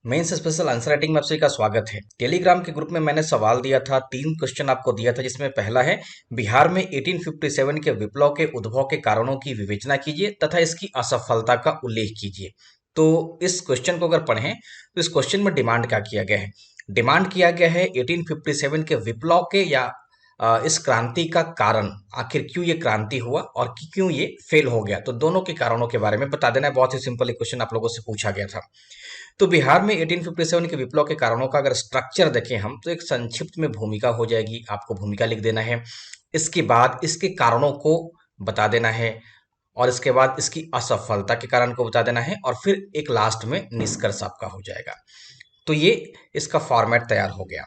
Mains special answer writing में आप सभी का स्वागत है। टेलीग्राम के ग्रुप में मैंने सवाल दिया था, 3 क्वेश्चन आपको दिया था, जिसमें पहला है बिहार में 1857 के विप्लव के उद्भव के कारणों की विवेचना कीजिए तथा इसकी असफलता का उल्लेख कीजिए। तो इस क्वेश्चन को अगर पढ़ें तो इस क्वेश्चन में डिमांड क्या किया गया है? डिमांड किया गया है 1857 के विप्लव के या इस क्रांति का कारण, आखिर क्यों ये क्रांति हुआ और क्यों ये फेल हो गया। तो दोनों के कारणों के बारे में बता देना है। बहुत ही सिंपल क्वेश्चन आप लोगों से पूछा गया था। तो बिहार में 1857 के विप्लव के कारणों का अगर स्ट्रक्चर देखें हम, तो एक संक्षिप्त में भूमिका हो जाएगी। आपको भूमिका लिख देना है, इसके बाद इसके कारणों को बता देना है, और इसके बाद इसकी असफलता के कारण को बता देना है, और फिर एक लास्ट में निष्कर्ष आपका हो जाएगा। तो ये इसका फॉर्मेट तैयार हो गया।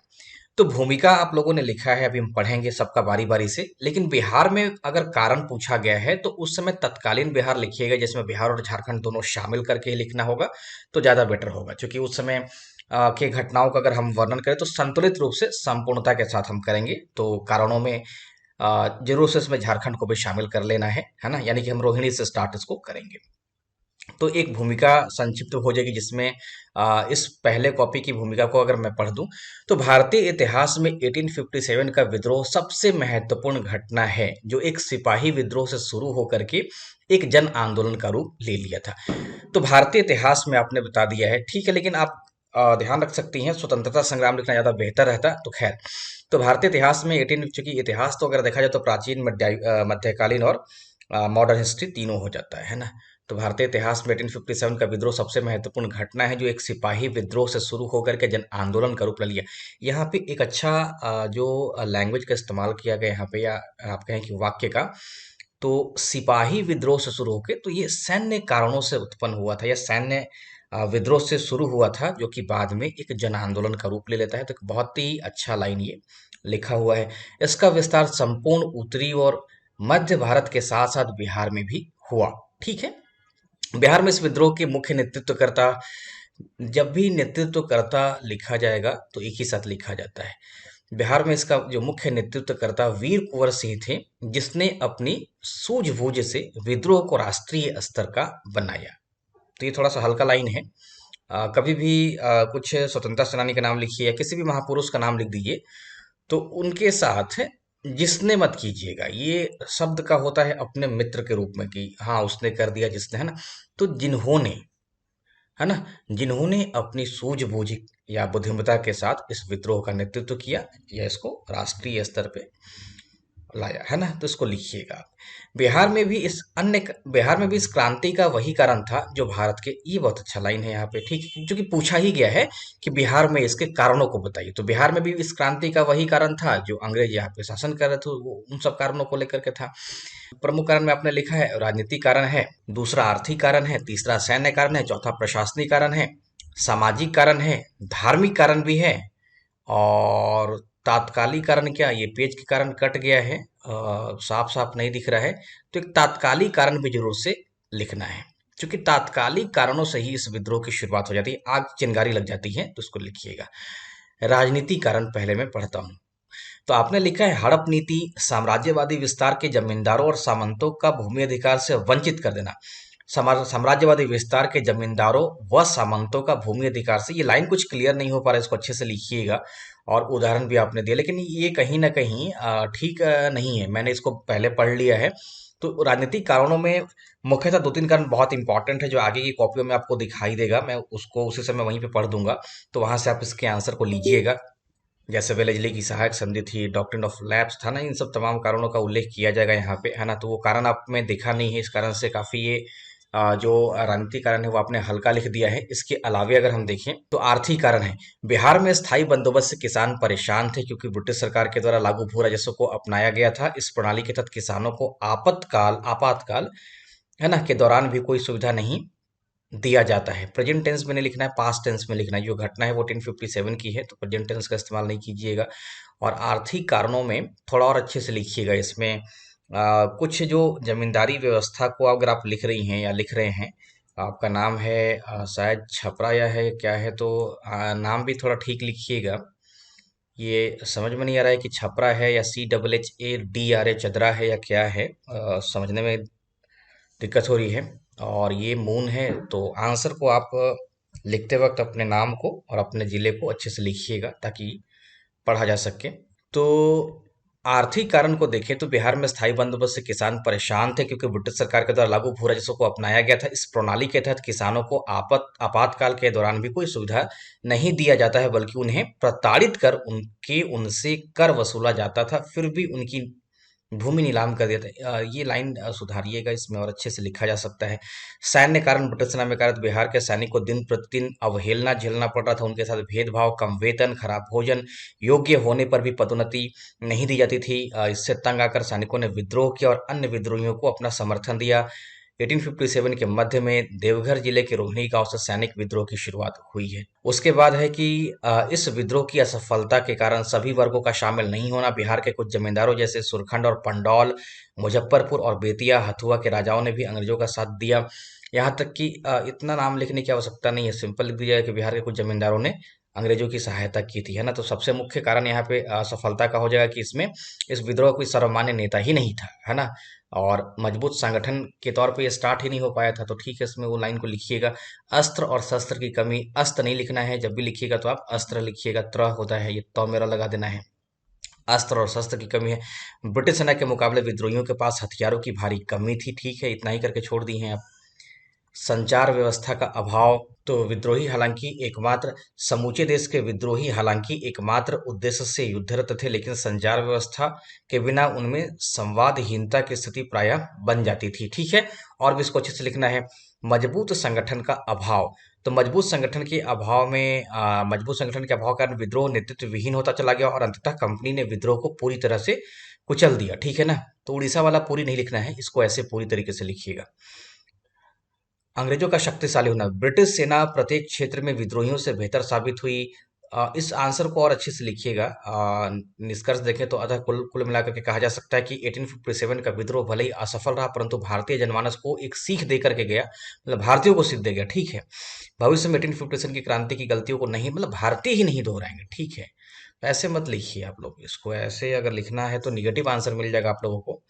तो भूमिका आप लोगों ने लिखा है, अभी हम पढ़ेंगे सबका बारी बारी से। लेकिन बिहार में अगर कारण पूछा गया है तो उस समय तत्कालीन बिहार लिखिएगा, जिसमें बिहार और झारखंड दोनों शामिल करके ही लिखना होगा, तो ज़्यादा बेटर होगा। क्योंकि उस समय के घटनाओं का अगर हम वर्णन करें तो संतुलित रूप से संपूर्णता के साथ हम करेंगे। तो कारणों में जरूर से इसमें झारखंड को भी शामिल कर लेना है ना। यानी कि हम रोहिणी से स्टार्ट इसको करेंगे। तो एक भूमिका संक्षिप्त हो जाएगी, जिसमें इस पहले कॉपी की भूमिका को अगर मैं पढ़ दूं, तो भारतीय इतिहास में 1857 का विद्रोह सबसे महत्वपूर्ण घटना है, जो एक सिपाही विद्रोह से शुरू होकर के एक जन आंदोलन का रूप ले लिया था। तो भारतीय इतिहास में आपने बता दिया है, ठीक है। लेकिन आप ध्यान रख सकती हैं, स्वतंत्रता संग्राम लिखना ज्यादा बेहतर रहता। तो खैर, तो भारतीय इतिहास में 18, चूंकि इतिहास तो अगर देखा जाए तो प्राचीन, मध्यकालीन और मॉडर्न हिस्ट्री तीनों हो जाता है ना। तो भारतीय इतिहास में 1857 का विद्रोह सबसे महत्वपूर्ण घटना है, जो एक सिपाही विद्रोह से शुरू होकर के जन आंदोलन का रूप ले लिया। यहाँ पे एक अच्छा जो लैंग्वेज का इस्तेमाल किया गया यहाँ पे, या आप कहें कि वाक्य का, तो सिपाही विद्रोह से शुरू होकर, तो ये सैन्य कारणों से उत्पन्न हुआ था, या सैन्य विद्रोह से शुरू हुआ था, जो कि बाद में एक जन आंदोलन का रूप ले लेता है। तो एक बहुत ही अच्छा लाइन ये लिखा हुआ है। इसका विस्तार संपूर्ण उत्तरी और मध्य भारत के साथ साथ बिहार में भी हुआ। ठीक है। बिहार में इस विद्रोह के मुख्य नेतृत्वकर्ता, जब भी नेतृत्वकर्ता लिखा जाएगा तो एक ही साथ लिखा जाता है। बिहार में इसका जो मुख्य नेतृत्वकर्ता वीर कुंवर सिंह थे, जिसने अपनी सूझबूझ से विद्रोह को राष्ट्रीय स्तर का बनाया। तो ये थोड़ा सा हल्का लाइन है। कभी भी कुछ स्वतंत्रता सेनानी का नाम लिखिए या किसी भी महापुरुष का नाम लिख दीजिए, तो उनके साथ जिसने मत कीजिएगा। ये शब्द का होता है अपने मित्र के रूप में, कि हाँ उसने कर दिया, जिसने, है ना। तो जिन्होंने, है ना, जिन्होंने अपनी सूझबूझ या बुद्धिमत्ता के साथ इस विद्रोह का नेतृत्व किया या इसको राष्ट्रीय स्तर पे लाया, है ना। तो इसको लिखिएगा। बिहार में भी इस क्रांति का वही कारण था जो भारत के, ये बहुत अच्छा लाइन है यहाँ पे, ठीक है, क्योंकि पूछा ही गया है कि बिहार में इसके कारणों को बताइए। तो बिहार में भी इस क्रांति का वही कारण था जो अंग्रेज यहाँ पे शासन कर रहे थे, वो उन सब कारणों को लेकर के था। प्रमुख कारण में आपने लिखा है, राजनीतिक कारण है, दूसरा आर्थिक कारण है, तीसरा सैन्य कारण है, चौथा प्रशासनिक कारण है, सामाजिक कारण है, धार्मिक कारण भी है, और तात्कालिक कारण, क्या ये पेज के कारण कट गया है, साफ साफ नहीं दिख रहा है। तो एक तात्कालिक कारण भी जरूर से लिखना है, क्योंकि तात्कालिक कारणों से ही इस विद्रोह की शुरुआत हो जाती है, आग चिंगारी लग जाती है। तो उसको लिखिएगा। राजनीतिक कारण पहले मैं पढ़ता हूँ। तो आपने लिखा है, हड़प नीति, साम्राज्यवादी विस्तार के जमींदारों और सामंतों का भूमि अधिकार से वंचित कर देना। साम्राज्यवादी विस्तार के जमींदारों व सामंतों का भूमि अधिकार से, ये लाइन कुछ क्लियर नहीं हो पा रहा है, इसको अच्छे से लिखिएगा। और उदाहरण भी आपने दिया, लेकिन ये कहीं ना कहीं ठीक नहीं है। मैंने इसको पहले पढ़ लिया है। तो राजनीतिक कारणों में मुख्यतः 2-3 कारण बहुत इंपॉर्टेंट है, जो आगे की कॉपियों में आपको दिखाई देगा। मैं उसको उसी समय वहीं पे पढ़ दूंगा, तो वहां से आप इसके आंसर को लीजिएगा। जैसे वेलेजली की सहायक संधि थी, डॉक्ट्रिन ऑफ लैप्स था ना, इन सब तमाम कारणों का उल्लेख किया जाएगा यहाँ पे, है ना। तो वो कारण आप में देखा नहीं है, इस कारण से काफी ये जो राजनीतिक कारण है वो आपने हल्का लिख दिया है। इसके अलावे अगर हम देखें तो आर्थिक कारण है, बिहार में स्थायी बंदोबस्त से किसान परेशान थे, क्योंकि ब्रिटिश सरकार के द्वारा लागू भू राजस्व को अपनाया गया था। इस प्रणाली के तहत किसानों को आपातकाल, है ना, के दौरान भी कोई सुविधा नहीं दिया जाता है। प्रेजेंट टेंस में नहीं लिखना है, पास्ट टेंस में लिखना है। जो घटना है वो 1857 की है, तो प्रेजेंट टेंस का इस्तेमाल नहीं कीजिएगा। और आर्थिक कारणों में थोड़ा और अच्छे से लिखिएगा। इसमें कुछ जो जमींदारी व्यवस्था को अगर आप लिख रही हैं या लिख रहे हैं, आपका नाम है शायद छपरा या है क्या है, तो नाम भी थोड़ा ठीक लिखिएगा। ये समझ में नहीं आ रहा है कि छपरा है या CHHADRA चदरा है या क्या है, समझने में दिक्कत हो रही है। और ये मून है, तो आंसर को आप लिखते वक्त अपने नाम को और अपने जिले को अच्छे से लिखिएगा ताकि पढ़ा जा सके। तो आर्थिक कारण को देखें तो बिहार में स्थायी बंदोबस्त से किसान परेशान थे, क्योंकि ब्रिटिश सरकार के द्वारा लागू भू राजस्व को अपनाया गया था। इस प्रणाली के तहत किसानों को आपातकाल के दौरान भी कोई सुविधा नहीं दिया जाता है, बल्कि उन्हें प्रताड़ित कर उनसे कर वसूला जाता था, फिर भी उनकी भूमि नीलाम कर दिया था। ये लाइन सुधारिएगा, इसमें और अच्छे से लिखा जा सकता है। सैन्य कारण ब्रिटिश सेना में कार्यरत बिहार के सैनिक को दिन प्रतिदिन अवहेलना झेलना पड़ रहा था। उनके साथ भेदभाव, कम वेतन, खराब भोजन, योग्य होने पर भी पदोन्नति नहीं दी जाती थी। इससे तंग आकर सैनिकों ने विद्रोह किया और अन्य विद्रोहियों को अपना समर्थन दिया। 1857 के मध्य में देवघर जिले के रोहिणी गांव से सैनिक विद्रोह की शुरुआत हुई है। उसके बाद है कि इस विद्रोह की असफलता के कारण सभी वर्गों का शामिल नहीं होना, बिहार के कुछ जमींदारों जैसे सुरखंड और पंडौल, मुजफ्फरपुर और बेतिया, हथुआ के राजाओं ने भी अंग्रेजों का साथ दिया। यहाँ तक कि इतना नाम लिखने की आवश्यकता नहीं है, सिंपल लिख दिया है कि बिहार के कुछ जमींदारों ने अंग्रेजों की सहायता की थी, है ना। तो सबसे मुख्य कारण यहाँ पे असफलता का हो जाएगा कि इसमें इस विद्रोह का कोई सर्वमान्य नेता ही नहीं था, है ना। और मजबूत संगठन के तौर पे ये स्टार्ट ही नहीं हो पाया था। तो ठीक है, इसमें वो लाइन को लिखिएगा। अस्त्र और शस्त्र की कमी, अस्त नहीं लिखना है, जब भी लिखिएगा तो आप अस्त्र लिखिएगा, त्र होता है, ये तो मेरा लगा देना है। अस्त्र और शस्त्र की कमी है। ब्रिटिश सेना के मुकाबले विद्रोहियों के पास हथियारों की भारी कमी थी। ठीक है, इतना ही करके छोड़ दी हैं आप। संचार व्यवस्था का अभाव, तो विद्रोही हालांकि एकमात्र समूचे देश के विद्रोही हालांकि एकमात्र उद्देश्य से युद्धरत थे, लेकिन संचार व्यवस्था के बिना उनमें संवादहीनता की स्थिति प्रायः बन जाती थी। ठीक है, और भी इसको अच्छे से लिखना है। मजबूत संगठन का अभाव, तो मजबूत संगठन के अभाव में मजबूत संगठन के अभाव के कारण विद्रोह नेतृत्व विहीन होता चला गया और अंततः कंपनी ने विद्रोह को पूरी तरह से कुचल दिया। ठीक है ना। तो उड़ीसा वाला पूरी नहीं लिखना है, इसको ऐसे पूरी तरीके से लिखिएगा। अंग्रेजों का शक्तिशाली होना, ब्रिटिश सेना प्रत्येक क्षेत्र में विद्रोहियों से बेहतर साबित हुई। इस आंसर को और अच्छे से लिखिएगा। निष्कर्ष देखें तो अतः कुल कुल मिलाकर के कहा जा सकता है कि 1857 का विद्रोह भले ही असफल रहा, परंतु भारतीय जनमानस को एक सीख दे करके गया, मतलब भारतीयों को सीख दे गया। ठीक है, भविष्य में 1857 की क्रांति की गलतियों को नहीं, मतलब भारतीय ही नहीं दोहराएंगे। ठीक है, तो ऐसे मत लिखिए आप लोग, इसको ऐसे अगर लिखना है तो निगेटिव आंसर मिल जाएगा आप लोगों को।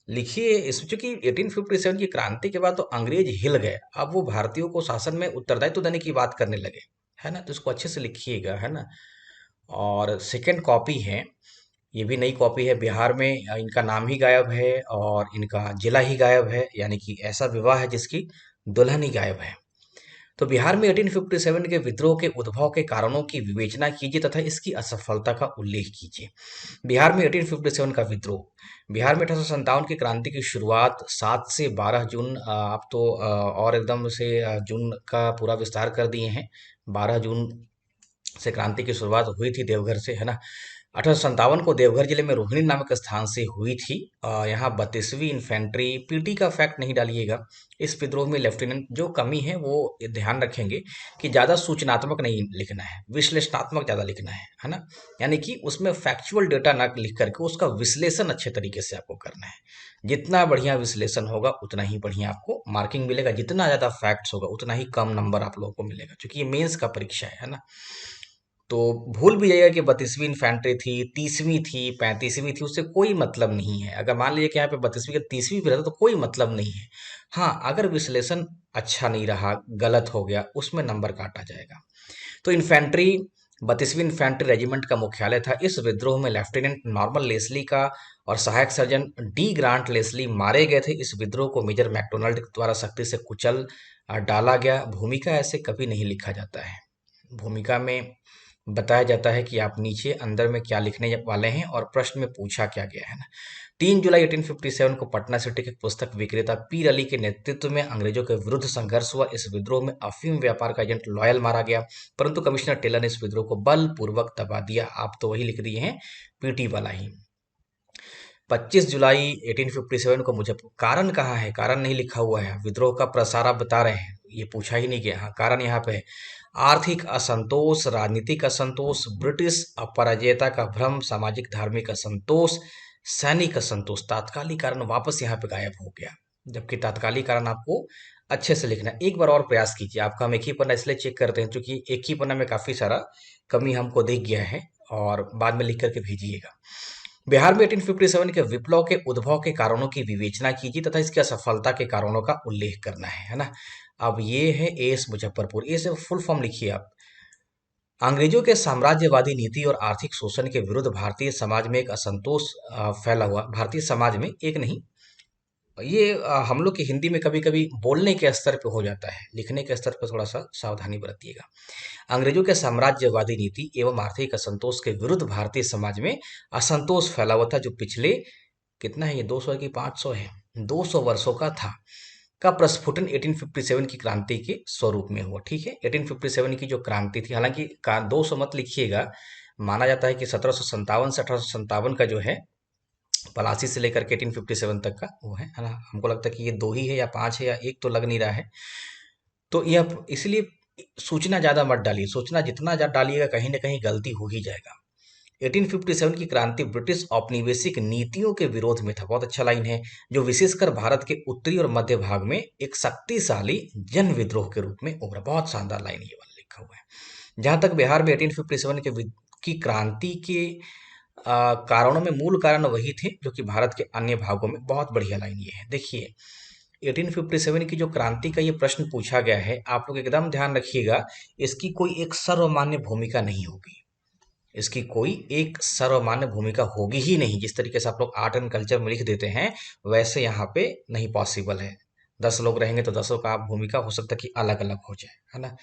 लिखिए इस, चूंकि 1857 की क्रांति के बाद तो अंग्रेज हिल गए, अब वो भारतीयों को शासन में उत्तरदायित्व देने की बात करने लगे, है ना। तो इसको अच्छे से लिखिएगा, है ना। और सेकंड कॉपी है, ये भी नई कॉपी है। बिहार में इनका नाम ही गायब है और इनका जिला ही गायब है, यानी कि ऐसा विवाह है जिसकी दुल्हन ही गायब है। तो बिहार में 1857 के विद्रोह के उद्भव के कारणों की विवेचना कीजिए तथा इसकी असफलता का उल्लेख कीजिए। बिहार में 1857 का विद्रोह, बिहार में 1857 की क्रांति की शुरुआत 7 से 12 जून, आप तो और एकदम से जून का पूरा विस्तार कर दिए हैं। 12 जून से क्रांति की शुरुआत हुई थी देवघर से, है ना। 1857 को देवघर जिले में रोहिणी नामक स्थान से हुई थी। यहाँ 32वीं इन्फेंट्री, पीटी का फैक्ट नहीं डालिएगा। इस विद्रोह में लेफ्टिनेंट, जो कमी है वो ध्यान रखेंगे कि ज़्यादा सूचनात्मक नहीं लिखना है, विश्लेषणात्मक ज़्यादा लिखना है ना। यानी कि उसमें फैक्चुअल डेटा ना लिख करके उसका विश्लेषण अच्छे तरीके से आपको करना है। जितना बढ़िया विश्लेषण होगा उतना ही बढ़िया आपको मार्किंग मिलेगा, जितना ज़्यादा फैक्ट्स होगा उतना ही कम नंबर आप लोगों को मिलेगा, क्योंकि ये मेंस का परीक्षा है ना। तो भूल भी जाइएगा कि 32वीं इन्फेंट्री थी, 30वीं थी, 35वीं थी, उससे कोई मतलब नहीं है। अगर मान लीजिए कि यहाँ पे 32वीं का 30वीं भी रहता तो कोई मतलब नहीं है। हाँ, अगर विश्लेषण अच्छा नहीं रहा, गलत हो गया, उसमें नंबर काटा जाएगा। तो इन्फेंट्री, 32वीं इन्फेंट्री रेजिमेंट का मुख्यालय था। इस विद्रोह में लेफ्टिनेंट नॉर्मन लेस्ली का और सहायक सर्जन डी ग्रांट लेस्ली मारे गए थे। इस विद्रोह को मेजर मैकडोनाल्ड द्वारा सख्ती से कुचल डाला गया। भूमिका ऐसे कभी नहीं लिखा जाता है। भूमिका में बताया जाता है कि आप नीचे अंदर में क्या लिखने वाले हैं और प्रश्न में पूछा क्या गया, है ना। 3 जुलाई 1857 को पटना सिटी के पुस्तक विक्रेता पीर अली के नेतृत्व में अंग्रेजों के विरुद्ध संघर्ष हुआ। इस विद्रोह में अफीम व्यापार का एजेंट लॉयल मारा गया, परंतु कमिश्नर टेलर ने इस विद्रोह को बलपूर्वक दबा दिया। आप तो वही लिख दिए हैं, पीटी वाला ही। 25 जुलाई 1857 को मुझे कारण कहाँ है, कारण नहीं लिखा हुआ है। विद्रोह का प्रसार आप बता रहे हैं, ये पूछा ही नहीं गया। हाँ, कारण यहाँ पे है आर्थिक असंतोष, राजनीतिक असंतोष, ब्रिटिश अपराजयता का भ्रम, सामाजिक धार्मिक असंतोष, सैनिक असंतोष। तात्कालिक कारण वापस यहाँ पे गायब हो गया, जबकि तात्कालिक कारण आपको अच्छे से लिखना है। एक बार और प्रयास कीजिए। आपका हम एक ही पन्ना इसलिए चेक करते हैं क्योंकि एक ही पन्ना में काफी सारा कमी हमको दिख गया है, और बाद में लिख करके भेजिएगा। बिहार में 1857 के विप्लव के उद्भव के कारणों की विवेचना कीजिए तथा इसकी असफलता के कारणों का उल्लेख करना है ना। अब ये है एएस मुजफ्फरपुर, ये से फुल फॉर्म लिखिए आप। अंग्रेजों के साम्राज्यवादी नीति और आर्थिक शोषण के विरुद्ध भारतीय समाज में एक असंतोष फैला हुआ। भारतीय समाज में एक नहीं, ये हम लोग की हिंदी में कभी कभी बोलने के स्तर पे हो जाता है, लिखने के स्तर पे थोड़ा सा सावधानी बरतिएगा। अंग्रेजों के साम्राज्यवादी नीति एवं आर्थिक असंतोष के विरुद्ध भारतीय समाज में असंतोष फैला हुआ था, जो पिछले कितना है, ये 200 की 500 है, 200 वर्षों का था। का प्रस्फुटन 1857 की क्रांति के स्वरूप में हुआ। ठीक है, 1857 की जो क्रांति थी, हालांकि 200 मत लिखिएगा, माना जाता है कि 1757 से 1857 का जो है, पलासी से लेकर के 1857 तक का वो है ना। हमको लगता है कि ये 2 ही है या 5 है, या एक तो लग नहीं रहा है। तो यह इसलिए सूचना ज्यादा मत डालिए, सूचना जितना ज्यादा डालिएगा कहीं ना कहीं गलती हो ही जाएगा। 1857 की क्रांति ब्रिटिश औपनिवेशिक नीतियों के विरोध में था। बहुत अच्छा लाइन है, जो विशेषकर भारत के उत्तरी और मध्य भाग में एक शक्तिशाली जन विद्रोह के रूप में उभरा। बहुत शानदार लाइन ये वाला लिखा हुआ है। जहां तक बिहार में 1857 की क्रांति के कारणों में मूल कारण वही थे जो कि भारत के अन्य भागों में। बहुत बढ़िया लाइन ये है, देखिए 1857 की जो क्रांति का ये प्रश्न पूछा गया है, आप लोग एकदम ध्यान रखिएगा, इसकी कोई एक सर्वमान्य भूमिका नहीं होगी, इसकी कोई एक सर्वमान्य भूमिका होगी ही नहीं। जिस तरीके से आप लोग आर्ट एंड कल्चर में लिख देते हैं, वैसे यहाँ पे नहीं पॉसिबल है। 10 लोग रहेंगे तो 10 का भूमिका हो सकता है कि अलग अलग हो जाए, है ना।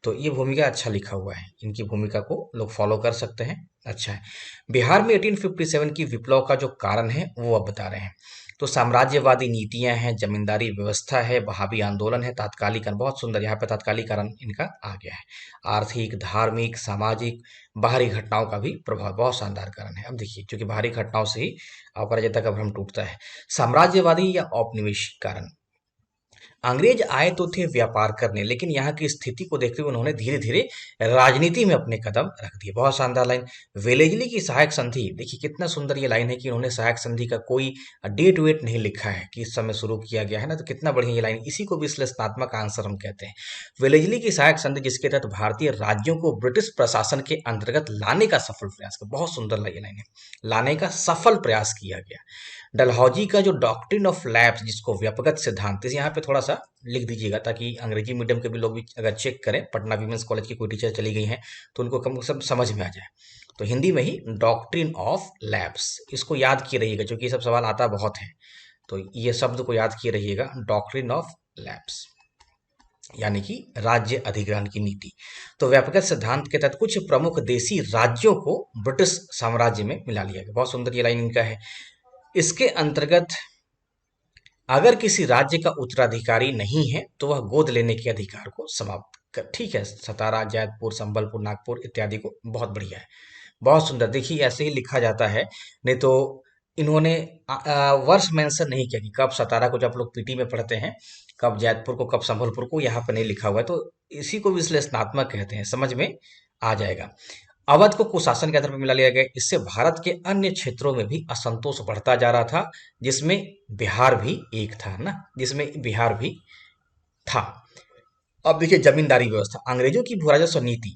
तो ये भूमिका अच्छा लिखा हुआ है, इनकी भूमिका को लोग फॉलो कर सकते हैं। अच्छा है, बिहार में 1857 की विप्लव का जो कारण है वो अब बता रहे हैं। तो साम्राज्यवादी नीतियां हैं, जमींदारी व्यवस्था है, बहावी आंदोलन है, तात्कालिक, बहुत सुंदर, यहाँ पे तात्कालिकरण इनका आ गया है। आर्थिक, धार्मिक, सामाजिक, बाहरी घटनाओं का भी प्रभाव, बहुत शानदार कारण है। अब देखिए, क्योंकि बाहरी घटनाओं से ही अपराजिता का भ्रम टूटता है। साम्राज्यवादी या औपनिवेशिक कारण, अंग्रेज आए तो थे व्यापार करने, लेकिन यहाँ की स्थिति को देखते हुए उन्होंने धीरे धीरे राजनीति में अपने कदम रख दिए। बहुत शानदार लाइन। वेलेजली की सहायक संधि, देखिए कितना सुंदर ये लाइन है कि उन्होंने सहायक संधि का कोई डेट वेट नहीं लिखा है कि इस समय शुरू किया गया है ना, तो कितना बढ़िया ये लाइन, इसी को विश्लेषणात्मक आंसर हम कहते हैं। वेलेजली की सहायक संधि जिसके तहत भारतीय राज्यों को ब्रिटिश प्रशासन के अंतर्गत लाने का सफल प्रयास किया। बहुत सुंदर ये लाइन है, लाने का सफल प्रयास किया गया। डलहौजी का जो डॉक्ट्रिन ऑफ लैप्स, जिसको व्यापक सिद्धांत, इसे यहाँ पे थोड़ा सा लिख दीजिएगा ताकि अंग्रेजी मीडियम के भी लोग भी अगर चेक करें, पटना वीमेंस कॉलेज की कोई टीचर चली गई हैं तो उनको कम सब समझ में आ जाए। तो हिंदी में ही डॉक्ट्रिन ऑफ लैप्स, इसको याद किए रहिएगा क्योंकि ये सब सवाल आता बहुत है। तो ये शब्द को याद किए रहिएगा, डॉक्ट्रिन ऑफ लैप्स यानी कि राज्य अधिग्रहण की नीति। तो व्यापक सिद्धांत के तहत कुछ प्रमुख देशी राज्यों को ब्रिटिश साम्राज्य में मिला लिया गया। बहुत सुंदर ये लाइन इनका है। इसके अंतर्गत अगर किसी राज्य का उत्तराधिकारी नहीं है तो वह गोद लेने के अधिकार को समाप्त कर। ठीक है, सतारा, जैतपुर, संबलपुर, नागपुर इत्यादि को, बहुत बढ़िया है, बहुत सुंदर। देखिए ऐसे ही लिखा जाता है, नहीं तो इन्होंने वर्ष मेंशन नहीं किया कि कब सतारा को, जब आप लोग पीटी में पढ़ते हैं, कब जैतपुर को, कब संबलपुर को, यहाँ पे नहीं लिखा हुआ है। तो इसी को विश्लेषणात्मक कहते हैं, समझ में आ जाएगा। अवध को कुशासन के आधार पर मिला लिया गया। इससे भारत के अन्य क्षेत्रों में भी असंतोष बढ़ता जा रहा था, जिसमें बिहार भी एक था ना, जिसमें बिहार भी था। अब देखिए जमींदारी व्यवस्था, अंग्रेजों की भू राजस्व नीति,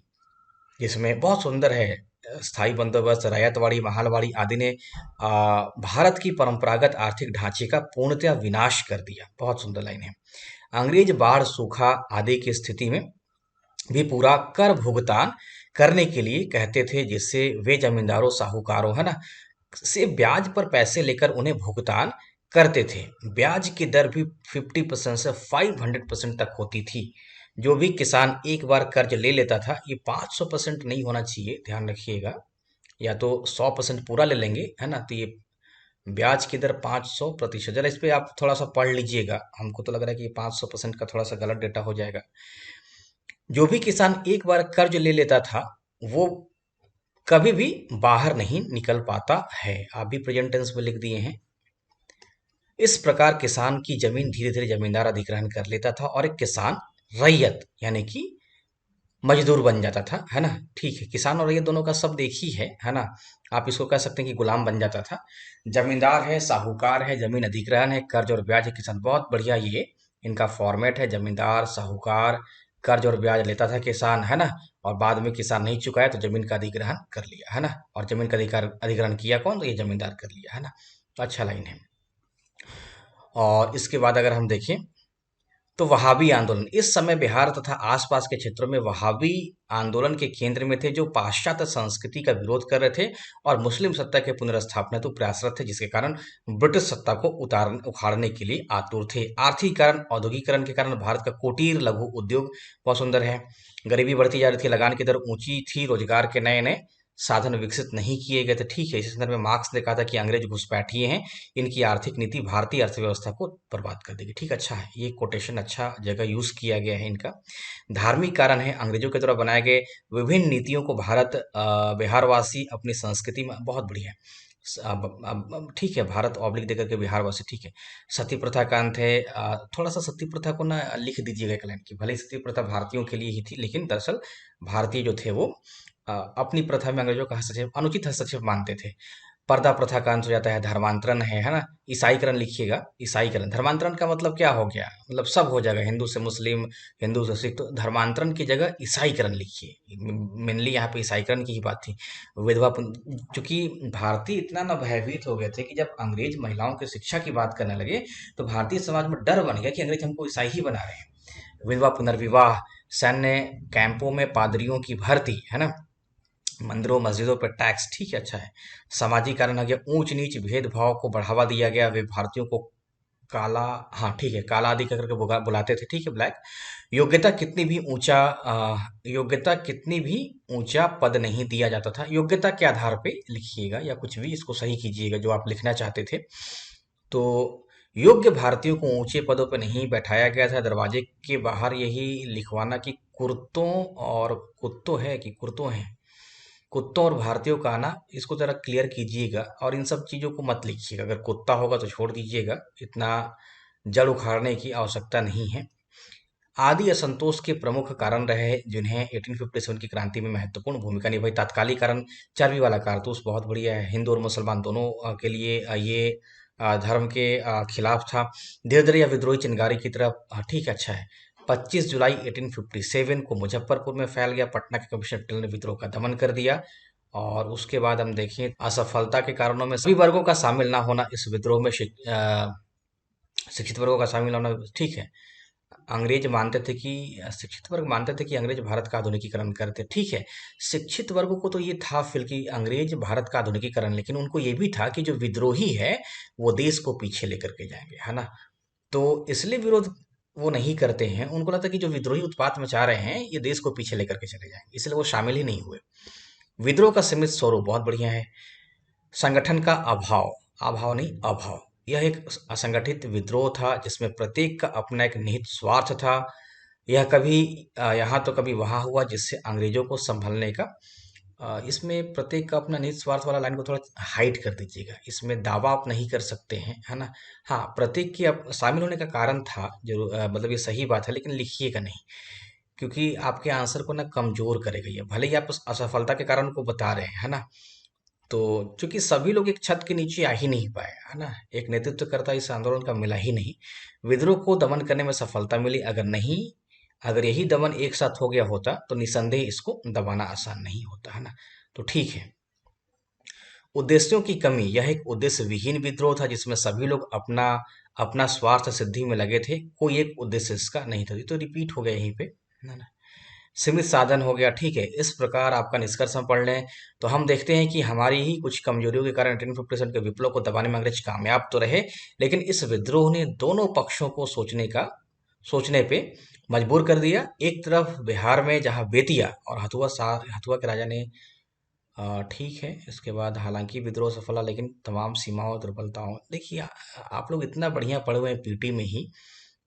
जिसमें बहुत सुंदर है, स्थायी बंदोबस्त, रैयतवाड़ी, महालवाड़ी आदि ने भारत की परंपरागत आर्थिक ढांचे का पूर्णतः विनाश कर दिया। बहुत सुंदर लाइन है। अंग्रेज बाढ़, सूखा आदि की स्थिति में भी पूरा कर भुगतान करने के लिए कहते थे, जिससे वे जमींदारों, साहूकारों, है ना, से ब्याज पर पैसे लेकर उन्हें भुगतान करते थे। ब्याज की दर भी 50% से 500% तक होती थी। जो भी किसान एक बार कर्ज ले लेता था, ये 500% नहीं होना चाहिए, ध्यान रखिएगा, या तो 100% पूरा ले लेंगे, है ना, तो ये ब्याज की दर 500%। जरा इस पे आप थोड़ा सा पढ़ लीजिएगा, हमको तो लग रहा है कि ये 500% का थोड़ा सा गलत डेटा हो जाएगा। जो भी किसान एक बार कर्ज ले लेता था, वो कभी भी बाहर नहीं निकल पाता है। आप भी प्रेजेंट टेंस में लिख दिए हैं। इस प्रकार किसान की जमीन धीरे धीरे जमींदार अधिग्रहण कर लेता था और एक किसान रैयत यानी कि मजदूर बन जाता था, है ना। ठीक है, किसान और रैयत दोनों का शब्द एक ही है ना। आप इसको कह सकते हैं कि गुलाम बन जाता था। जमींदार है, साहूकार है, जमीन अधिग्रहण है, कर्ज और ब्याज है, किसान। बहुत बढ़िया ये इनका फॉर्मेट है। जमींदार, साहूकार, कर्ज और ब्याज लेता था किसान, है ना, और बाद में किसान नहीं चुकाया तो जमीन का अधिग्रहण कर लिया, है ना। और जमीन का अधिग्रहण किया कौन, तो ये जमींदार कर लिया, है ना। तो अच्छा लाइन है। और इसके बाद अगर हम देखें तो वहाबी आंदोलन इस समय बिहार तथा आसपास के क्षेत्रों में वहाबी आंदोलन के केंद्र में थे, जो पाश्चात्य संस्कृति का विरोध कर रहे थे और मुस्लिम सत्ता के पुनर्स्थापना तो प्रयासरत थे, जिसके कारण ब्रिटिश सत्ता को उखाड़ने के लिए आतुर थे। आर्थिकीकरण औद्योगिकरण के कारण भारत का कुटीर लघु उद्योग बहुत सुंदर है। गरीबी बढ़ती जा रही थी, लगान की दर ऊंची थी, रोजगार के नए नए साधन विकसित नहीं किए गए थे। ठीक है, इसी संदर्भ में मार्क्स ने कहा था कि अंग्रेज घुसपैठिए हैं, इनकी आर्थिक नीति भारतीय अर्थव्यवस्था को बर्बाद कर देगी। ठीक, अच्छा है, ये कोटेशन अच्छा जगह यूज किया गया है इनका। धार्मिक कारण है, अंग्रेजों के द्वारा बनाए गए विभिन्न नीतियों को भारत बिहारवासी अपनी संस्कृति में बहुत बढ़िया है। ठीक है, भारत ऑब्लिक देकर के बिहारवासी, ठीक है। सती प्रथा का अंत है, थोड़ा सा सती प्रथा को ना लिख दीजिएगा एक लाइन की। भले ही सती प्रथा भारतीयों के लिए ही थी, लेकिन दरअसल भारतीय जो थे वो अपनी प्रथा में अंग्रेजों का हस्तक्षेप, अनुचित हस्तक्षेप मानते थे। पर्दा प्रथा का अंत हो जाता है। धर्मांतरण है ना। ईसाईकरण लिखिएगा, ईसाईकरण। धर्मांतरण का मतलब क्या हो गया, मतलब सब हो जाएगा, हिंदू से मुस्लिम, हिंदू से सिख। तो धर्मांतरण की जगह ईसाईकरण लिखिए। मेनली यहाँ पे ईसाईकरण की ही बात थी। विधवा चूंकि भारतीय इतना ना भयभीत हो गए थे कि जब अंग्रेज महिलाओं की शिक्षा की बात करने लगे तो भारतीय समाज में डर बन गया कि अंग्रेज हमको ईसाई ही बना रहे हैं। विधवा पुनर्विवाह, सैन्य कैंपों में पादरियों की भर्ती, है ना, मंदिरों मस्जिदों पर टैक्स, ठीक है, अच्छा है। सामाजिक कारण आ गया, ऊंच नीच भेदभाव को बढ़ावा दिया गया। वे भारतीयों को काला, हाँ ठीक है, काला आदि करके बुलाते थे, ठीक है, ब्लैक। योग्यता कितनी भी ऊंचा योग्यता कितनी भी ऊंचा पद नहीं दिया जाता था। योग्यता के आधार पे लिखिएगा या कुछ भी इसको सही कीजिएगा जो आप लिखना चाहते थे। तो योग्य भारतीयों को ऊंचे पदों पर नहीं बैठाया गया था। दरवाजे के बाहर यही लिखवाना कि कुर्तों और कुत्तों है कि कुर्तों हैं, कुत्तों और भारतीयों का आना, इसको जरा क्लियर कीजिएगा। और इन सब चीज़ों को मत लिखिएगा, अगर कुत्ता होगा तो छोड़ दीजिएगा, इतना जड़ उखाड़ने की आवश्यकता नहीं है। आदि असंतोष के प्रमुख कारण रहे जिन्हें 1857 की क्रांति में महत्वपूर्ण भूमिका निभाई। तात्कालिक कारण, चर्बी वाला कारतूस बहुत बढ़िया है, हिंदू और मुसलमान दोनों के लिए ये धर्म के खिलाफ था। धीरे धीरे यह विद्रोही चिंगारी की तरफ, ठीक है, अच्छा है। 25 जुलाई 1857 को मुजफ्फरपुर में फैल गया। पटना के कमिश्नर टंडन ने विद्रोह का दमन कर दिया। और उसके बाद हम देखें, असफलता के कारणों में सभी वर्गों का शामिल ना होना इस विद्रोह में, शिक्षित वर्गों का शामिल होना, ठीक है। अंग्रेज मानते थे कि शिक्षित वर्ग मानते थे कि अंग्रेज भारत का आधुनिकीकरण करते, ठीक है। शिक्षित वर्गों को तो ये था फिर कि अंग्रेज भारत का आधुनिकीकरण, लेकिन उनको ये भी था कि जो विद्रोही है वो देश को पीछे लेकर के जाएंगे, है ना। तो इसलिए विरोध वो नहीं करते हैं। उनको लगता है कि जो विद्रोही उत्पात मचा रहे हैं ये देश को पीछे लेकर के चले जाएंगे, इसलिए वो शामिल ही नहीं हुए। विद्रोह का सीमित स्वरूप बहुत बढ़िया है। संगठन का अभाव, अभाव नहीं अभाव, यह एक असंगठित विद्रोह था जिसमें प्रत्येक का अपना एक निहित स्वार्थ था। यह कभी यहाँ तो कभी वहां हुआ, जिससे अंग्रेजों को संभलने का, इसमें प्रत्येक का अपना निहित स्वार्थ वाला लाइन को थोड़ा हाइड कर दीजिएगा, इसमें दावा आप नहीं कर सकते हैं, है ना। हाँ, प्रत्येक के शामिल होने का कारण था जो मतलब ये सही बात है, लेकिन लिखिएगा नहीं, क्योंकि आपके आंसर को ना कमजोर करेगा ये। भले ही आप उस असफलता के कारण को बता रहे हैं, है ना। तो चूंकि सभी लोग एक छत के नीचे आ ही नहीं पाए, है ना, एक नेतृत्वकर्ता इस आंदोलन का मिला ही नहीं। विद्रोह को दमन करने में सफलता मिली। अगर यही दमन एक साथ हो गया होता तो निसंदेह इसको दबाना आसान नहीं होता, है ना। तो ठीक है। उद्देश्यों की कमी, यह एक उद्देश्य विहीन विद्रोह था जिसमें सभी लोग अपना अपना स्वार्थ सिद्धि में लगे थे, कोई एक उद्देश्य इसका नहीं था। ये तो रिपीट हो गया यहीं पे, है ना। सीमित साधन हो गया, ठीक है। इस प्रकार आपका निष्कर्ष हम पढ़ लें तो हम देखते हैं कि हमारी ही कुछ कमजोरियों के कारण 1857 के विप्लव को दबाने में अंग्रेज कामयाब तो रहे, लेकिन इस विद्रोह ने दोनों पक्षों को सोचने पे मजबूर कर दिया। एक तरफ बिहार में जहां बेतिया और हथुआ के राजा ने, ठीक है, इसके बाद हालांकि विद्रोह सफल हुआ, लेकिन तमाम सीमाओं और दुर्बलताओं, देखिए आप लोग इतना बढ़िया पढ़े हुए हैं पीटी में ही,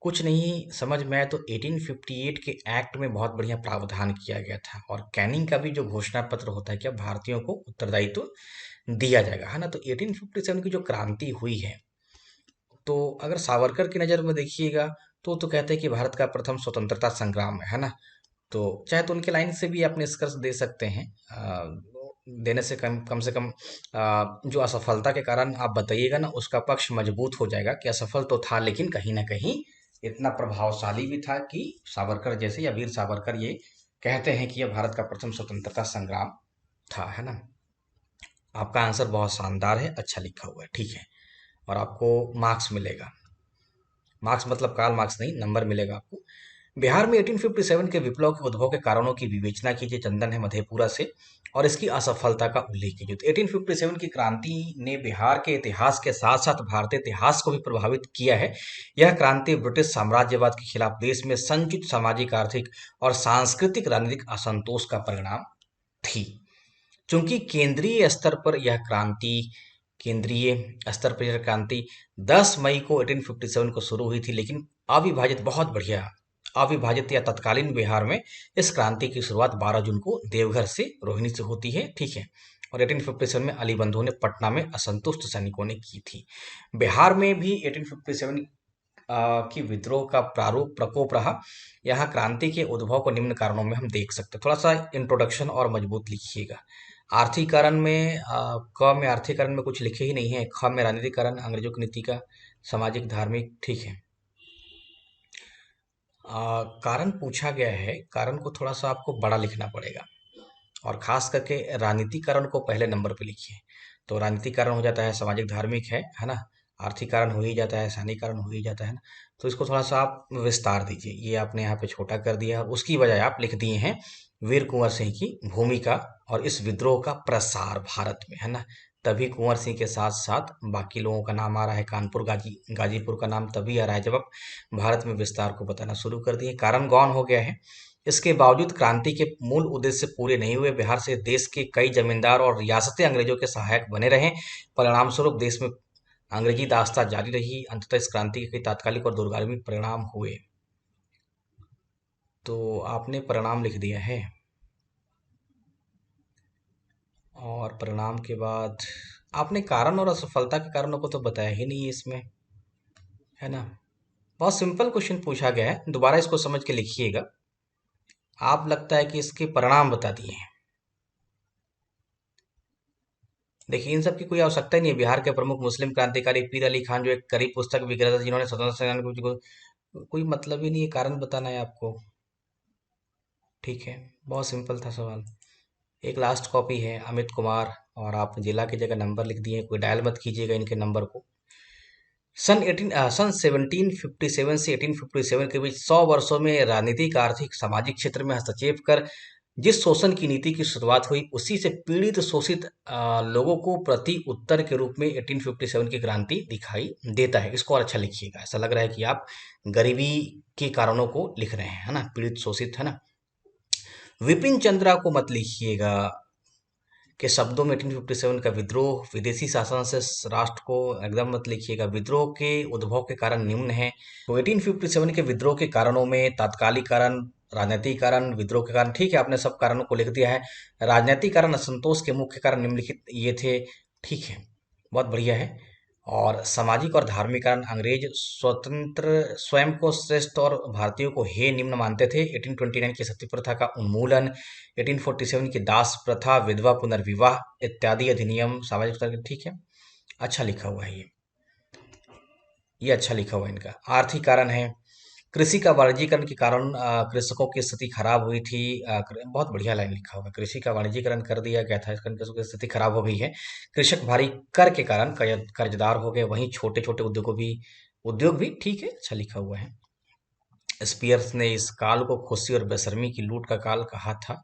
कुछ नहीं समझ में आया तो 1858 के एक्ट में बहुत बढ़िया प्रावधान किया गया था। और कैनिंग का भी जो घोषणा पत्र होता है कि अब भारतीयों को उत्तरदायित्व दिया जाएगा, है ना। तो 1857 की जो क्रांति हुई है, तो अगर सावरकर की नज़र में देखिएगा तो कहते हैं कि भारत का प्रथम स्वतंत्रता संग्राम है ना। तो चाहे तो उनके लाइन से भी आप निष्कर्ष दे सकते हैं। देने से कम से कम जो असफलता के कारण आप बताइएगा ना, उसका पक्ष मजबूत हो जाएगा कि असफल तो था, लेकिन कहीं ना कहीं इतना प्रभावशाली भी था कि सावरकर जैसे, या वीर सावरकर ये कहते हैं कि यह भारत का प्रथम स्वतंत्रता संग्राम था, है ना। आपका आंसर बहुत शानदार है, अच्छा लिखा हुआ है, ठीक है, और आपको मार्क्स मिलेगा। मार्क्स मतलब कार्ल मार्क्स नहीं, नंबर मिलेगा आपको। बिहार में 1857 के विप्लव के उद्भव के कारणों की विवेचना कीजिए, चंदन है मधेपुरा से, और इसकी असफलता का उल्लेख कीजिए। तो 1857 की क्रांति ने बिहार के इतिहास के साथ साथ भारतीय इतिहास को भी प्रभावित किया है। यह क्रांति ब्रिटिश साम्राज्यवाद के खिलाफ देश में संचित सामाजिक, आर्थिक और सांस्कृतिक राजनीतिक असंतोष का परिणाम थी। चूंकि केंद्रीय स्तर पर यह क्रांति 10 मई को 1857 को शुरू हुई थी, लेकिन अविभाजित बहुत बढ़िया अविभाजित या तत्कालीन बिहार में इस क्रांति की शुरुआत 12 जून को देवघर से, रोहिणी से होती है, ठीक है। और 1857 में अली बंधु ने पटना में असंतुष्ट सैनिकों ने की थी। बिहार में भी 1857 की विद्रोह का प्रारूप प्रकोप रहा। यहाँ क्रांति के उद्भव को निम्न कारणों में हम देख सकते हैं। थोड़ा सा इंट्रोडक्शन और मजबूत लिखिएगा। आर्थिकरण में क में आर्थिकरण में कुछ लिखे ही नहीं है। ख में राजनीतिकरण, अंग्रेजों की नीति का, सामाजिक, धार्मिक, ठीक है। कारण पूछा गया है, कारण को थोड़ा सा आपको बड़ा लिखना पड़ेगा, और खास करके राजनीतिकरण को पहले नंबर पे लिखिए। तो राजनीतिकरण हो जाता है, सामाजिक धार्मिक है ना, आर्थिक कारण हो ही जाता है, सैनिक कारण हो ही जाता है ना। तो इसको थोड़ा सा आप विस्तार दीजिए। ये आपने यहाँ पे छोटा कर दिया, और उसकी बजाय आप लिख दिए हैं वीर कुंवर सिंह की भूमिका और इस विद्रोह का प्रसार भारत में, है ना। तभी कुंवर सिंह के साथ साथ बाकी लोगों का नाम आ रहा है, कानपुर गाजीपुर का नाम तभी आ रहा है जब आप भारत में विस्तार को बताना शुरू कर दिए। कारण गौण हो गया है। इसके बावजूद क्रांति के मूल उद्देश्य पूरे नहीं हुए। बिहार से देश के कई जमींदार और रियासतें अंग्रेजों के सहायक बने रहे। परिणाम स्वरूप देश में अंग्रेजी दास्ता जारी रही। अंततः इस क्रांति के कई तात्कालिक और दूरगामी परिणाम हुए। तो आपने परिणाम लिख दिया है, और परिणाम के बाद आपने कारण और असफलता के कारणों को तो बताया ही नहीं है इसमें, है ना। बहुत सिंपल क्वेश्चन पूछा गया है, दोबारा इसको समझ के लिखिएगा। आप लगता है कि इसके परिणाम बता दिए हैं। देखिए, इन सब की कोई आवश्यकता ही नहीं है। बिहार के प्रमुख मुस्लिम क्रांतिकारी पीर अली खान जो एक करीब पुस्तक विक्रेता था, जिन्होंने स्वतंत्रता सेनानी को, कोई मतलब ही नहीं है, कारण बताना है आपको, ठीक है। बहुत सिंपल था सवाल। एक लास्ट कॉपी है, अमित कुमार, और आप जिला की जगह नंबर लिख दिए। कोई डायल मत कीजिएगा इनके नंबर को। सन 1757 से 1857 के बीच 100 वर्षों में राजनीतिक, आर्थिक, सामाजिक क्षेत्र में हस्तक्षेप कर जिस शोषण की नीति की शुरुआत हुई, उसी से पीड़ित शोषित लोगों को प्रति उत्तर के रूप में 1857 की क्रांति दिखाई देता है। इसको और अच्छा लिखिएगा। ऐसा लग रहा है कि आप गरीबी के कारणों को लिख रहे हैं, है ना, पीड़ित शोषित, है ना। विपिन चंद्रा को मत लिखिएगा। के शब्दों में 1857 का विद्रोह विदेशी शासन से राष्ट्र को एकदम मत लिखिएगा। विद्रोह के उद्भव के कारण निम्न है। तो 1857 के विद्रोह के कारणों में तात्कालिक कारण, राजनीतिक कारण, विद्रोह के कारण, ठीक है, आपने सब कारणों को लिख दिया है। राजनीतिक कारण, असंतोष के मुख्य कारण निम्नलिखित ये थे, ठीक है, बहुत बढ़िया है। और सामाजिक और धार्मिक कारण, अंग्रेज स्वतंत्र स्वयं को श्रेष्ठ और भारतीयों को हे निम्न मानते थे। 1829 की सती प्रथा का उन्मूलन, 1847 की दास प्रथा, विधवा पुनर्विवाह इत्यादि अधिनियम, सामाजिक सुधार, ठीक है, अच्छा लिखा हुआ है ये अच्छा लिखा हुआ है इनका। आर्थिक कारण है, कृषि का वाणिज्यीकरण के कारण कृषकों की स्थिति खराब हुई थी। बहुत बढ़िया लाइन लिखा हुआ है, कृषि का वाणिज्यीकरण कर दिया गया था, इस कारण कृषकों की स्थिति खराब हो गई है। कृषक भारी कर के कारण कर्जदार हो गए। वहीं छोटे छोटे उद्योग भी, ठीक है, अच्छा लिखा हुआ है। स्पीयर्स ने इस काल को खुशी और बेशर्मी की लूट का काल कहा था,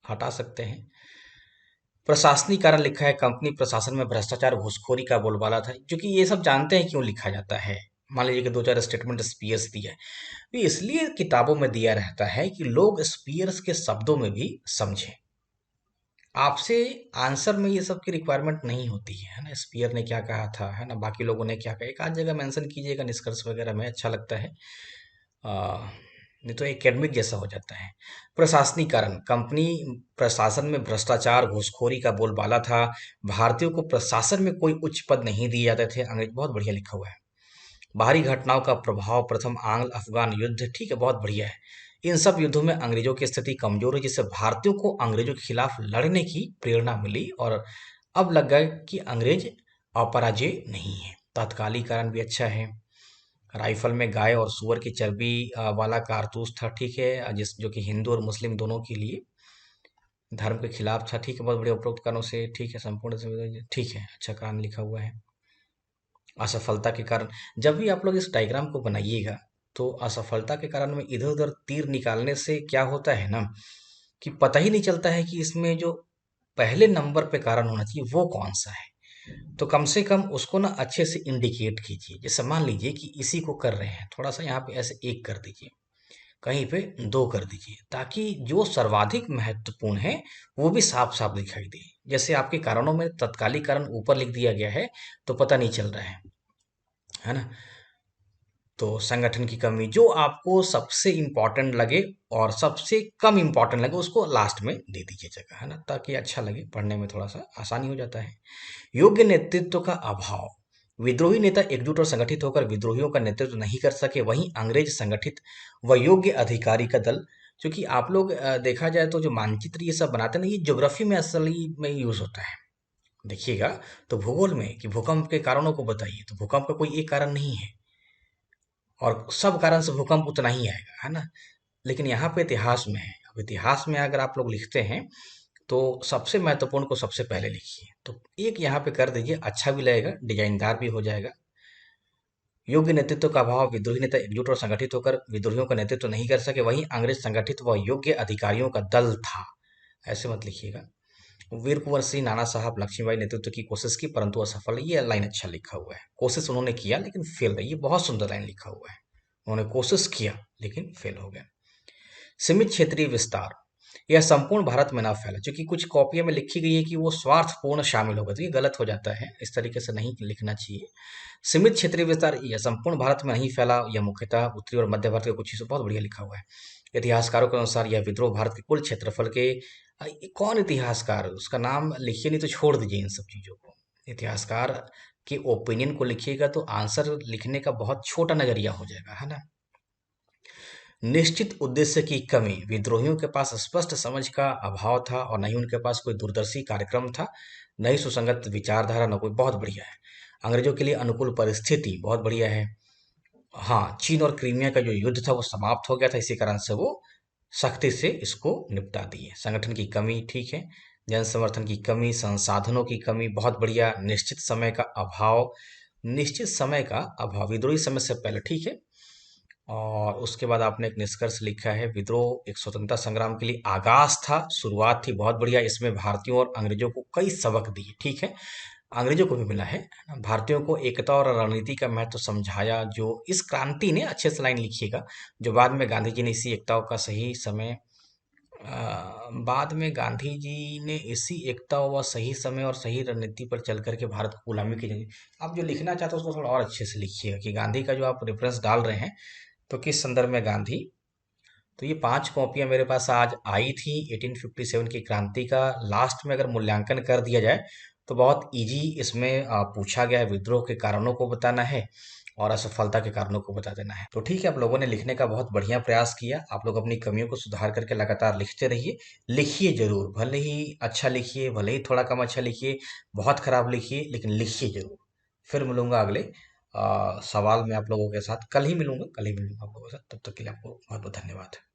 हटा सकते हैं। प्रशासनिक कारण लिखा है, कंपनी प्रशासन में भ्रष्टाचार, घूसखोरी का बोलबाला था, क्योंकि ये सब जानते हैं क्यों लिखा जाता है। मान लीजिए कि दो चार स्टेटमेंट स्पीयर्स दिया है, तो इसलिए किताबों में दिया रहता है कि लोग स्पीयर्स के शब्दों में भी समझें। आपसे आंसर में ये सब की रिक्वायरमेंट नहीं होती है ना, स्पीयर ने क्या कहा था, है ना, बाकी लोगों ने क्या कहा, एक आध जगह मेंशन कीजिएगा निष्कर्ष वगैरह में, अच्छा लगता है। नहीं तो एकेडमिक जैसा हो जाता है। प्रशासनिक कारण, कंपनी प्रशासन में भ्रष्टाचार, घूसखोरी का बोलबाला था। भारतीयों को प्रशासन में कोई उच्च पद नहीं दिए जाते थे। अंग्रेज, बहुत बढ़िया लिखा हुआ है। बाहरी घटनाओं का प्रभाव, प्रथम आंग्ल अफगान युद्ध, ठीक है, बहुत बढ़िया है। इन सब युद्धों में अंग्रेजों की स्थिति कमजोर है, जिससे भारतीयों को अंग्रेजों के खिलाफ लड़ने की प्रेरणा मिली, और अब लग गया कि अंग्रेज अपराजय नहीं है। तात्कालिक कारण भी अच्छा है। राइफल में गाय और सूअर की चर्बी वाला कारतूस था, ठीक है, जो कि हिंदू और मुस्लिम दोनों के लिए धर्म के खिलाफ था, ठीक है, बहुत बड़े उपरोक्त कारणों से, ठीक है, संपूर्ण से, ठीक है, अच्छा कारण लिखा हुआ है। असफलता के कारण जब भी आप लोग इस डायग्राम को बनाइएगा तो असफलता के कारण में इधर उधर तीर निकालने से क्या होता है ना कि पता ही नहीं चलता है कि इसमें जो पहले नंबर पे कारण होना चाहिए वो कौन सा है। तो कम से कम उसको ना अच्छे से इंडिकेट कीजिए। जैसे मान लीजिए कि इसी को कर रहे हैं, थोड़ा सा यहाँ पे ऐसे एक कर दीजिए, कहीं पे दो कर दीजिए, ताकि जो सर्वाधिक महत्वपूर्ण है वो भी साफ साफ दिखाई दे। जैसे आपके कारणों में तत्कालिक कारण ऊपर लिख दिया गया है तो पता नहीं चल रहा है ना। तो संगठन की कमी जो आपको सबसे इम्पोर्टेंट लगे और सबसे कम इम्पोर्टेंट लगे उसको लास्ट में दे दीजिए जगह, है ना, ताकि अच्छा लगे, पढ़ने में थोड़ा सा आसानी हो जाता है। योग्य नेतृत्व का अभाव। विद्रोही नेता एकजुट और संगठित होकर विद्रोहियों का नेतृत्व नहीं कर सके, वहीं अंग्रेज संगठित व योग्य अधिकारी का दल। क्योंकि आप लोग देखा जाए तो जो मानचित्र ये सब बनाते हैं ना, ये ज्योग्राफी में असली में यूज होता है। देखिएगा तो भूगोल में कि भूकंप के कारणों को बताइए, तो भूकंप का कोई एक कारण नहीं है और सब कारण से भूकंप उतना ही आएगा, है ना। लेकिन यहाँ पे इतिहास में है, अब इतिहास में अगर आप लोग लिखते हैं तो सबसे महत्वपूर्ण को सबसे पहले लिखिए। तो एक यहाँ पे कर दीजिए, अच्छा भी लगेगा, डिजाइनदार भी हो जाएगा। योग्य नेतृत्व का अभाव। विद्रोही नेता एकजुट और संगठित होकर विद्रोहियों का नेतृत्व नहीं कर सके, वहीं अंग्रेज संगठित व योग्य अधिकारियों का दल था। ऐसे मत लिखिएगा। वीर कुंवर सिंह, नाना साहब, लक्ष्मीबाई नेतृत्व की कोशिश की परंतु असफल। ये लाइन अच्छा लिखा हुआ है, कोशिश उन्होंने किया लेकिन फेल रही। ये बहुत सुंदर लाइन लिखा हुआ है, उन्होंने कोशिश किया लेकिन फेल हो गया। सीमित क्षेत्रीय विस्तार। यह संपूर्ण भारत में ना फैला, क्योंकि कुछ कॉपियों में लिखी गई है कि वो स्वार्थपूर्ण शामिल होगा, तो ये गलत हो जाता है, इस तरीके से नहीं लिखना चाहिए। सीमित क्षेत्रीय विस्तार यह संपूर्ण भारत में नहीं फैला, यह मुख्यतः उत्तरी और मध्य भारत के कुछ हिस्सों। बहुत बढ़िया लिखा हुआ है। इतिहासकारों के अनुसार यह विद्रोह भारत के कुल क्षेत्रफल के ये कौन इतिहासकार, उसका नाम लिखिए, नहीं तो छोड़ दीजिए इन सब चीजों को। इतिहासकार के ओपिनियन को लिखिएगा तो आंसर लिखने का बहुत छोटा नजरिया हो जाएगा, है ना। निश्चित उद्देश्य की कमी। विद्रोहियों के पास स्पष्ट समझ का अभाव था और न ही उनके पास कोई दूरदर्शी कार्यक्रम था, न ही सुसंगत विचारधारा, न कोई। बहुत बढ़िया है। अंग्रेजों के लिए अनुकूल परिस्थिति। बहुत बढ़िया है। हाँ, चीन और क्रीमिया का जो युद्ध था वो समाप्त हो गया था, इसी कारण से वो सख्ती से इसको निपटा दिए। संगठन की कमी, ठीक है। जन समर्थन की कमी, संसाधनों की कमी, बहुत बढ़िया। निश्चित समय का अभाव, निश्चित समय का अभाव विद्रोही समय से पहले, ठीक है। और उसके बाद आपने एक निष्कर्ष लिखा है, विद्रोह एक स्वतंत्रता संग्राम के लिए आगाज था, शुरुआत थी। बहुत बढ़िया। इसमें भारतीयों और अंग्रेजों को कई सबक दिए, ठीक है। अंग्रेजों को भी मिला है। भारतीयों को एकता और रणनीति का महत्व समझाया। जो इस क्रांति ने, अच्छे से लाइन लिखिएगा, जो बाद में गांधी जी ने इसी एकता का सही समय बाद में गांधी जी ने इसी एकता व सही समय और सही रणनीति पर चल करके भारत को गुलामी की जंग। आप जो लिखना चाहते हो उसको थोड़ा और अच्छे से लिखिएगा कि गांधी का जो आप रेफरेंस डाल रहे हैं तो किस संदर्भ में गांधी। तो ये 5 कॉपियां मेरे पास आज आई थी 1857 की क्रांति का। लास्ट में अगर मूल्यांकन कर दिया जाए तो बहुत इजी इसमें पूछा गया है। विद्रोह के कारणों को बताना है और असफलता के कारणों को बता देना है। तो ठीक है, आप लोगों ने लिखने का बहुत बढ़िया प्रयास किया। आप लोग अपनी कमियों को सुधार करके लगातार लिखते रहिए। लिखिए जरूर, भले ही अच्छा लिखिए, भले ही थोड़ा कम अच्छा लिखिए, बहुत खराब लिखिए, लेकिन लिखिए जरूर। फिर मिलूंगा अगले सवाल में आप लोगों के साथ। कल ही मिलूंगा आप लोगों के साथ। तब तक के लिए आपको बहुत बहुत धन्यवाद।